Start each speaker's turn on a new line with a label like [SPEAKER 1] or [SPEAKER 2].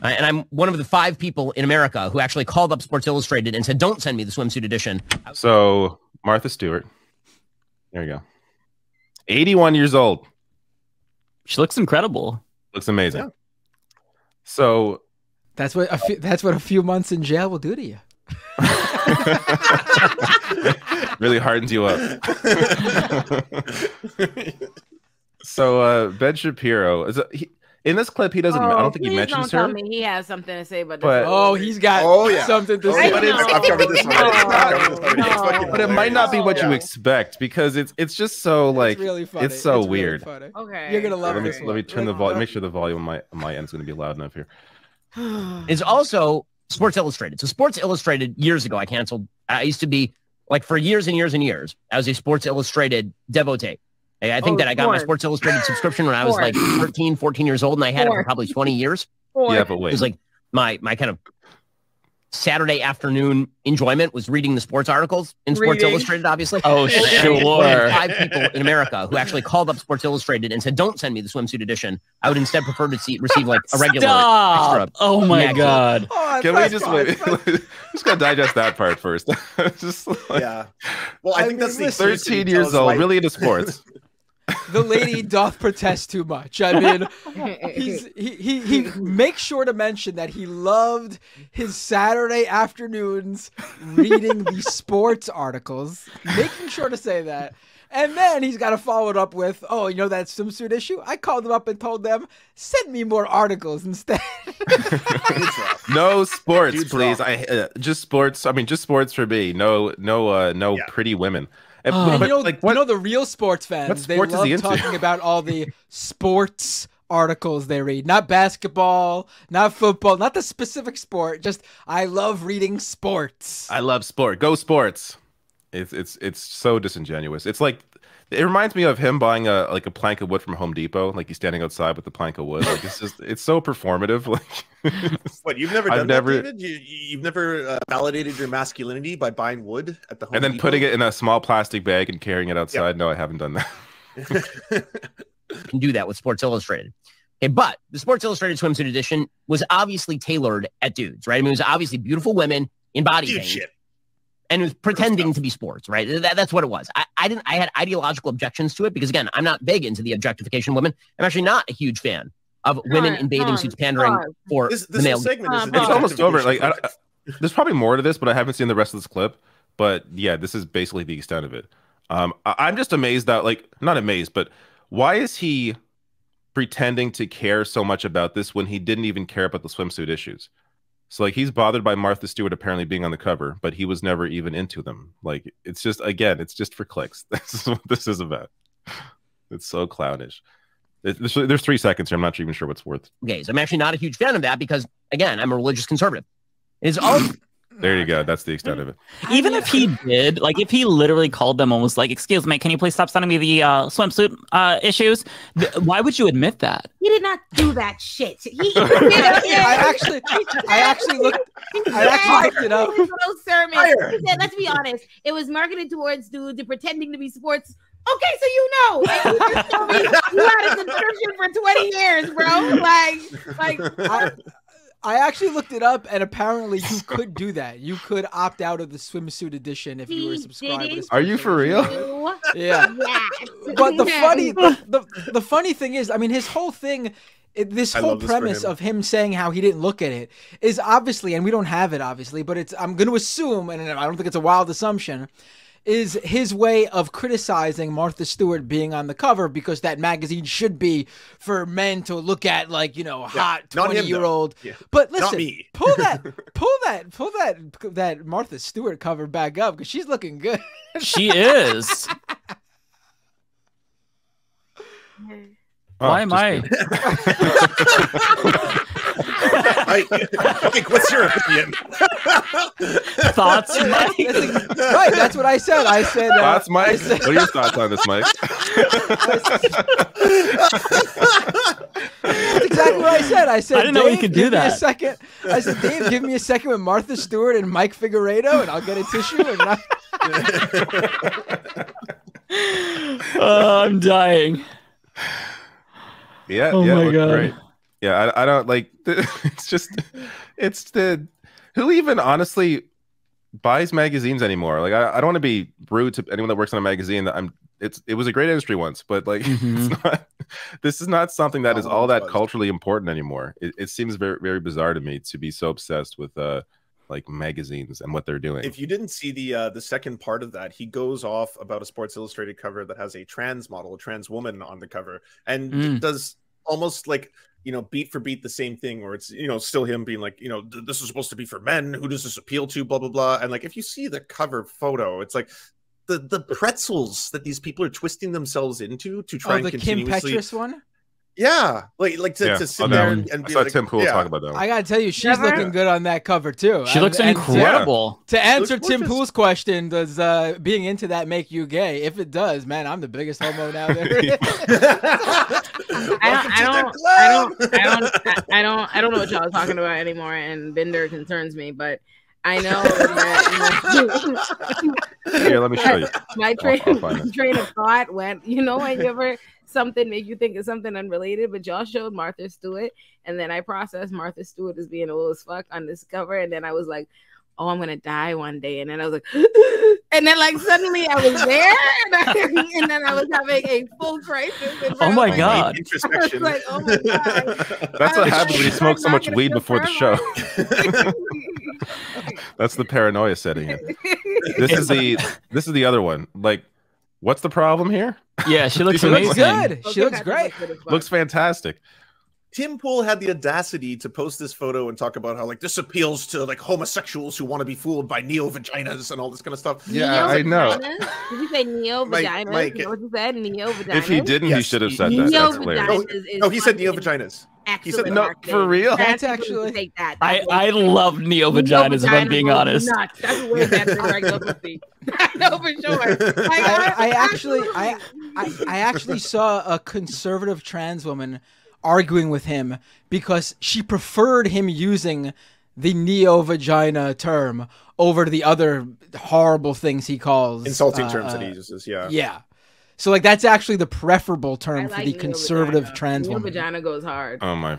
[SPEAKER 1] And I'm one of the 5 people in America who actually called up Sports Illustrated and said, don't send me the swimsuit edition.
[SPEAKER 2] So Martha Stewart. There you go. 81 years old.
[SPEAKER 3] She looks incredible.
[SPEAKER 2] Looks amazing.
[SPEAKER 4] Yeah.
[SPEAKER 2] So
[SPEAKER 5] that's what a few months in jail will do to you.
[SPEAKER 2] Really hardens you up. So Ben Shapiro is in this clip. He doesn't. I don't think he mentions her.
[SPEAKER 6] Tell me he has something to say about this.
[SPEAKER 5] But he's got something to say.
[SPEAKER 4] But
[SPEAKER 2] it might not be what you expect because it's just so like
[SPEAKER 5] it's really funny.
[SPEAKER 2] It's so
[SPEAKER 5] really
[SPEAKER 2] weird.
[SPEAKER 5] Funny.
[SPEAKER 6] Okay,
[SPEAKER 5] you're gonna love this.
[SPEAKER 2] Let me turn the volume. Make sure the volume on my end is going to be loud enough here.
[SPEAKER 1] It's also Sports Illustrated. So Sports Illustrated years ago, I canceled. I used to be like for years and years and years. I was a Sports Illustrated devotee. I think that I got my Sports Illustrated subscription when I was like 13, 14 years old, and I had it for probably 20 years.
[SPEAKER 2] Yeah, but wait.
[SPEAKER 1] It was like my kind of Saturday afternoon enjoyment was reading the sports articles in Sports Illustrated, obviously.
[SPEAKER 3] Oh, sure.
[SPEAKER 1] 5 people in America who actually called up Sports Illustrated and said, don't send me the swimsuit edition. I would instead prefer to receive like a regular extra.
[SPEAKER 3] Oh my God.
[SPEAKER 2] Can we just wait? Just gotta digest that part first. Just like,
[SPEAKER 4] yeah. Well, I think that's the
[SPEAKER 2] 13 years old, really into sports.
[SPEAKER 5] The lady doth protest too much. I mean, he makes sure to mention that he loved his Saturday afternoons reading the sports articles, making sure to say that. And then he's got to follow it up with, oh, you know that swimsuit issue? I called them up and told them, send me more articles instead.
[SPEAKER 2] No sports, please. Just sports. I mean, just sports for me. No pretty women.
[SPEAKER 5] And you know the real sports fans, they love talking about all the sports articles they read. Not basketball, not football, not the specific sport. Just, I love reading sports.
[SPEAKER 2] I love sport. Go sports. It's so disingenuous. It's like, it reminds me of him buying a plank of wood from Home Depot. Like he's standing outside with the plank of wood. Like it's so performative. Like,
[SPEAKER 4] what, you've never done that, David? You've never validated your masculinity by buying wood at the Home
[SPEAKER 2] and then
[SPEAKER 4] Depot?
[SPEAKER 2] putting it in a small plastic bag and carrying it outside. Yep. No, I haven't done that.
[SPEAKER 1] You can do that with Sports Illustrated. Okay, but the Sports Illustrated swimsuit edition was obviously tailored at dudes, right? I mean, it was obviously beautiful women in body paint. And it was pretending to be sports, right? That's what it was. I had ideological objections to it because, again, I'm not big into the objectification of women. I'm actually not a huge fan of women in bathing suits pandering for the male.
[SPEAKER 2] It's almost over. Like, there's probably more to this, but I haven't seen the rest of this clip. But yeah, this is basically the extent of it. I'm just amazed that, like, not amazed, but why is he pretending to care so much about this when he didn't even care about the swimsuit issues? So, like, he's bothered by Martha Stewart apparently being on the cover, but he was never even into them. Like, it's just, again, it's just for clicks. This is what this is about. It's so clownish. There's 3 seconds here. I'm not even sure what's worth.
[SPEAKER 1] Okay, so I'm actually not a huge fan of that because, again, I'm a religious conservative. It's all...
[SPEAKER 2] There you go. That's the extent of it.
[SPEAKER 3] Even if he did, like, if he literally called them and was like, excuse me, can you please stop sending me the swimsuit issues? Why would you admit that?
[SPEAKER 6] He did not do that shit.
[SPEAKER 5] I actually looked it up.
[SPEAKER 6] He said, let's be honest, it was marketed towards dudes and pretending to be sports. Okay, so you know. Like, you just told me you had a subscription for 20 years, bro.
[SPEAKER 5] I actually looked it up, and apparently you could do that. You could opt out of the swimsuit edition if you were subscribed.
[SPEAKER 2] Are you for real?
[SPEAKER 5] Yeah. But the funny thing is, I mean, his whole thing, this whole premise of him saying how he didn't look at it is obviously, and we don't have it obviously, but I'm going to assume, and I don't think it's a wild assumption, is his way of criticizing Martha Stewart being on the cover because that magazine should be for men to look at, like, you know, hot 20-year-old. Yeah. But listen, pull that Martha Stewart cover back up because she's looking good.
[SPEAKER 3] She is. Why am I?
[SPEAKER 4] What's your opinion?
[SPEAKER 3] Thoughts, Mike?
[SPEAKER 5] Right, that's what I said. I said
[SPEAKER 2] thoughts, Mike. What are your thoughts on this, Mike?
[SPEAKER 5] That's exactly what I said. I said,
[SPEAKER 3] I didn't know you could do that.
[SPEAKER 5] I said, Dave, give me a second with Martha Stewart and Mike Figueredo, and I'll get a tissue.
[SPEAKER 3] I'm dying.
[SPEAKER 2] Yeah,
[SPEAKER 3] oh my God.
[SPEAKER 2] Great. Yeah, I don't like. It's the who even honestly buys magazines anymore. Like I don't want to be rude to anyone that works on a magazine. It was a great industry once, but like it's not. This is not something that is all that culturally important anymore. It seems very very bizarre to me to be so obsessed with like magazines and what they're doing.
[SPEAKER 4] If you didn't see the second part of that, he goes off about a Sports Illustrated cover that has a trans model, a trans woman on the cover, and does almost like, you know, beat for beat the same thing, where it's, you know, still him being like, you know, this is supposed to be for men. Who does this appeal to? Blah, blah, blah. And like, if you see the cover photo, it's like the pretzels that these people are twisting themselves into to try and
[SPEAKER 5] the
[SPEAKER 4] continuously...
[SPEAKER 5] Kim Petras one?
[SPEAKER 4] Yeah, like to sit there and be
[SPEAKER 2] I saw
[SPEAKER 4] like,
[SPEAKER 2] Tim Pool talk about that one.
[SPEAKER 5] I gotta tell you, she's looking good on that cover too.
[SPEAKER 3] She looks incredible.
[SPEAKER 5] To answer Tim Pool's question, does being into that make you gay? If it does, man, I'm the biggest homo now there.
[SPEAKER 6] I don't know what y'all are talking about anymore, and Bender concerns me, but I know that
[SPEAKER 2] Here, let me show you.
[SPEAKER 6] My train of thought went, you know, when you ever something make you think of something unrelated, but y'all showed Martha Stewart, and then I processed Martha Stewart as being old as fuck on this cover, and then I was like, oh, I'm gonna die one day, and then I was like, and then like suddenly I was there, and then I was having a full crisis.
[SPEAKER 3] Oh my god!
[SPEAKER 4] Introspection.
[SPEAKER 6] Like, oh my god!
[SPEAKER 2] That's what happens when you smoke so much weed before the show. That's the paranoia setting in. This is the other one. Like, what's the problem here?
[SPEAKER 3] Yeah, she looks
[SPEAKER 5] amazing.
[SPEAKER 3] amazing.
[SPEAKER 5] She looks great.
[SPEAKER 2] Looks fantastic.
[SPEAKER 4] Tim Pool had the audacity to post this photo and talk about how like this appeals to like homosexuals who want to be fooled by neo vaginas and all this kind of stuff.
[SPEAKER 2] Yeah, I know.
[SPEAKER 6] Did you say neo vaginas?
[SPEAKER 4] Mike,
[SPEAKER 6] You know what you said? Neo vaginas.
[SPEAKER 2] If he didn't, he should have said that. That's hilarious.
[SPEAKER 4] No, he said neo vaginas. He said
[SPEAKER 2] no, for real.
[SPEAKER 5] That's actually
[SPEAKER 6] take that.
[SPEAKER 3] I love neo vaginas. If I'm being honest,
[SPEAKER 6] nuts. That's way better than regular pussy. I know for sure.
[SPEAKER 5] I actually saw a conservative trans woman arguing with him because she preferred him using the neo-vagina term over the other horrible things he calls
[SPEAKER 4] insulting terms that he uses. Yeah.
[SPEAKER 5] So like that's actually the preferable term for the conservative trans woman.
[SPEAKER 6] Neo-vagina goes hard.
[SPEAKER 2] Oh my